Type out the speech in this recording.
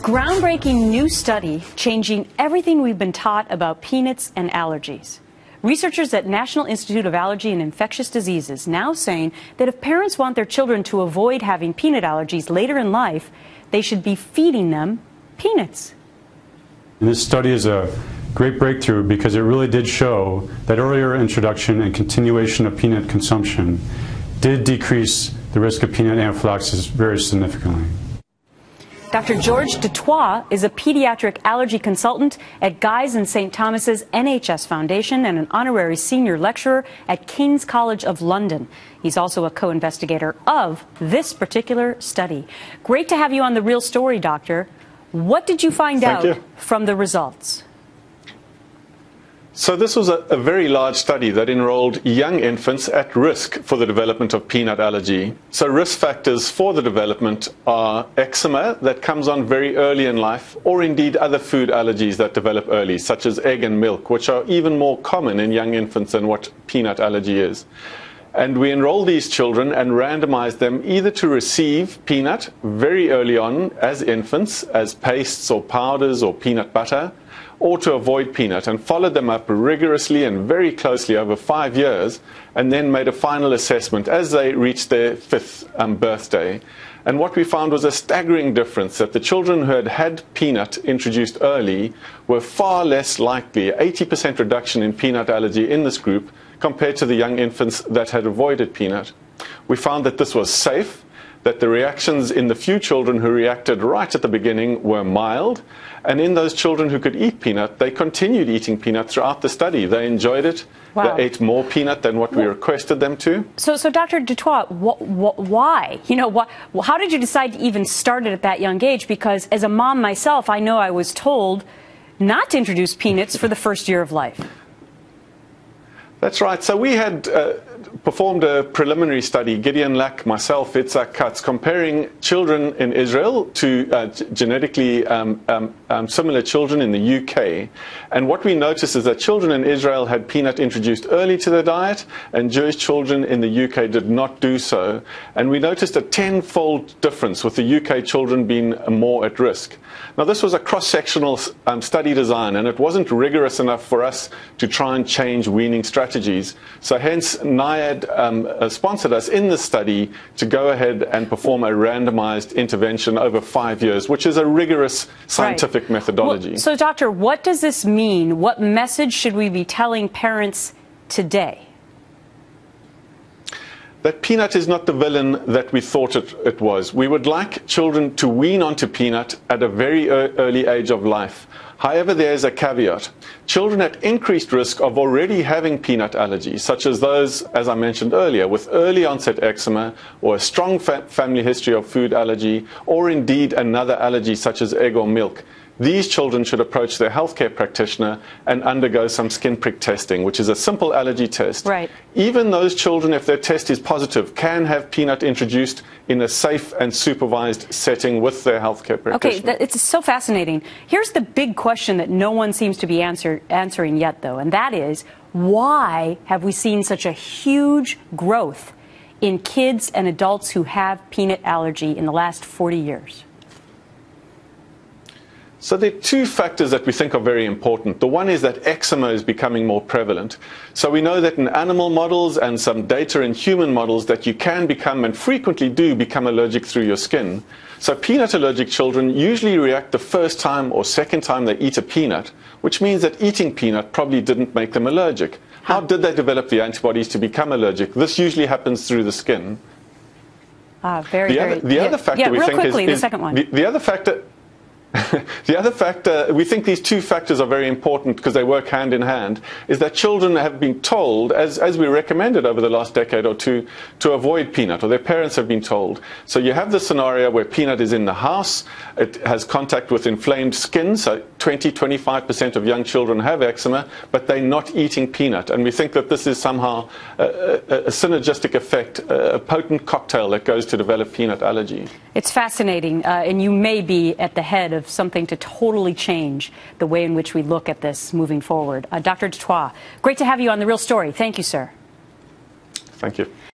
Groundbreaking new study changing everything we've been taught about peanuts and allergies. Researchers at National Institute of Allergy and Infectious Diseases now saying that if parents want their children to avoid having peanut allergies later in life, they should be feeding them peanuts. And this study is a great breakthrough because it really did show that earlier introduction and continuation of peanut consumption did decrease the risk of peanut anaphylaxis very significantly. Dr. George Toit is a pediatric allergy consultant at Guy's and St. Thomas's NHS Foundation and an honorary senior lecturer at King's College of London. He's also a co-investigator of this particular study. Great to have you on The Real Story, Doctor. What did you find out from the results? So this was a very large study that enrolled young infants at risk for the development of peanut allergy. So risk factors for the development are eczema that comes on very early in life, or indeed other food allergies that develop early, such as egg and milk, which are even more common in young infants than what peanut allergy is. And we enrolled these children and randomized them either to receive peanut very early on as infants, as pastes or powders or peanut butter, or to avoid peanut, and followed them up rigorously and very closely over 5 years, and then made a final assessment as they reached their 5th birthday. And what we found was a staggering difference, that the children who had had peanut introduced early were far less likely, 80% reduction in peanut allergy in this group, compared to the young infants that had avoided peanut. We found that this was safe, that the reactions in the few children who reacted right at the beginning were mild, and in those children who could eat peanut, they continued eating peanut throughout the study. They enjoyed it. Wow. They ate more peanut than what we requested them to. So Dr. Toit, why? How did you decide to even start it at that young age? Because as a mom myself, I know I was told not to introduce peanuts for the first year of life. That's right. So we had performed a preliminary study, Gideon Lack, myself, Itzhak Katz, comparing children in Israel to genetically similar children in the UK. And what we noticed is that children in Israel had peanut introduced early to their diet, and Jewish children in the UK did not do so. And we noticed a 10-fold difference, with the UK children being more at risk. Now, this was a cross-sectional study design, and it wasn't rigorous enough for us to try and change weaning strategies. So hence, NIAID sponsored us in this study to go ahead and perform a randomized intervention over 5 years, which is a rigorous scientific methodology. Well, so, Doctor, what does this mean? What message should we be telling parents today? That peanut is not the villain that we thought it was. We would like children to wean onto peanut at a very early age of life. However, there is a caveat. Children at increased risk of already having peanut allergies, such as those, as I mentioned earlier, with early onset eczema, or a strong family history of food allergy, or indeed another allergy such as egg or milk, these children should approach their healthcare practitioner and undergo some skin prick testing, which is a simple allergy test. Right. Even those children, if their test is positive, can have peanut introduced in a safe and supervised setting with their healthcare practitioner. Okay, it's so fascinating. Here's the big question that no one seems to be answering yet, though, and that is, why have we seen such a huge growth in kids and adults who have peanut allergy in the last 40 years? So there are two factors that we think are very important. The one is that eczema is becoming more prevalent. So we know that in animal models and some data in human models that you can become, and frequently do, become allergic through your skin. So peanut allergic children usually react the first time or second time they eat a peanut, which means that eating peanut probably didn't make them allergic. How did they develop the antibodies to become allergic? This usually happens through the skin. The other factor we think is the second one. The other factor. The other factor, we think these two factors are very important because they work hand in hand, is that children have been told, as we recommended over the last decade or two, to avoid peanut, or their parents have been told. So you have the scenario where peanut is in the house, it has contact with inflamed skin, so 20–25% of young children have eczema, but they're not eating peanut. And we think that this is somehow a synergistic effect, a potent cocktail that goes to develop peanut allergy. It's fascinating, and you may be at the head of something to totally change the way in which we look at this moving forward. Dr. Toit, great to have you on The Real Story. Thank you, sir. Thank you.